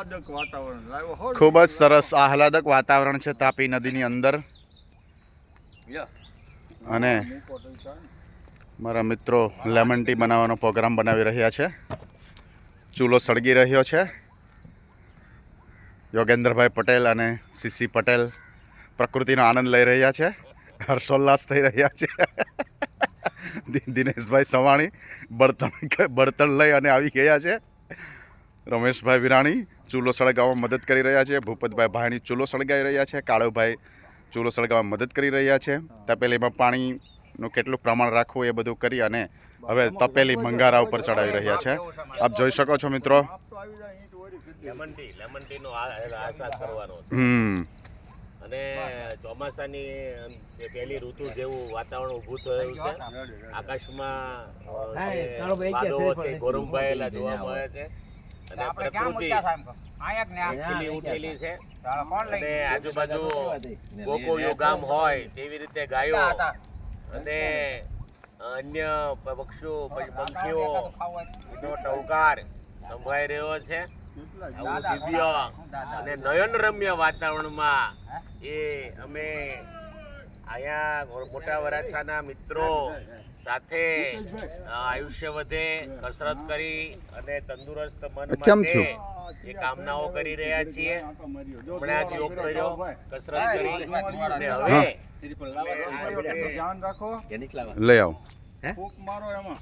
આહલાદક વાતાવરણ લાવ્યો ખૂબ જ સરસ આહલાદક વાતાવરણ છે તાપી નદીની અંદર. અને મારા મિત્રો લેમન ટી બનાવવાનો પ્રોગ્રામ બનાવી રહ્યા છે. ચૂલો સળગી રહ્યો છે. યોગેન્દ્રભાઈ પટેલ અને સીસી પટેલ પ્રકૃતિનો આનંદ લઈ રહ્યા છે. હર્ષોલ્લાસ થઈ રહ્યા છે. દિનેશભાઈ સવાણી બળતણ લઈ અને આવી ગયા છે. રમેશભાઈ વિરાણી ચૂલો સળગાવવામાં મદદ કરી રહ્યા છે. ભૂપતભાઈ ભાણી ચૂલો સળગાવી રહ્યા છે. કાળુભાઈ ચૂલો સળગાવવામાં મદદ કરી રહ્યા છે. તપેલીમાં પાણીનું કેટલું પ્રમાણ રાખવું એ બધું કરી અને હવે તપેલી મંગારા ઉપર ચડાવી રહ્યા છે. આપ જોઈ શકો છો મિત્રો. લેમન ટી નો આશાસ કરવાનો અને ચોમાસાની પહેલી ઋતુ જેવું વાતાવરણ ઊભું થયું છે. આકાશમાં વાદળો છે ગોરંભાયેલા જોવા મળે છે અને પ્રકૃતિ ખીલી ઉઠેલી છે અને આજુબાજુ ગોકુળિયું ગામ હોય તેવી રીતે ગાયો અને અન્ય પક્ષીઓ પંખીઓ નો ટહુકાર સંભળાઈ રહ્યો છે. આવું દિવ્ય અને નયનરમ્ય વાતાવરણમાં એ અમે અહીંયા મોટા વરાછાના મિત્રો સાથે આયુષ્ય વધે, કસરત કરી અને તંદુરસ્ત મન માટે એ કામનાઓ કરી રહ્યા છીએ. હમણાં જ યોગ કર્યો, કસરત કરી અને હવે ધ્યાન રાખો. લઈ આવો. ફૂંક મારો એમાં.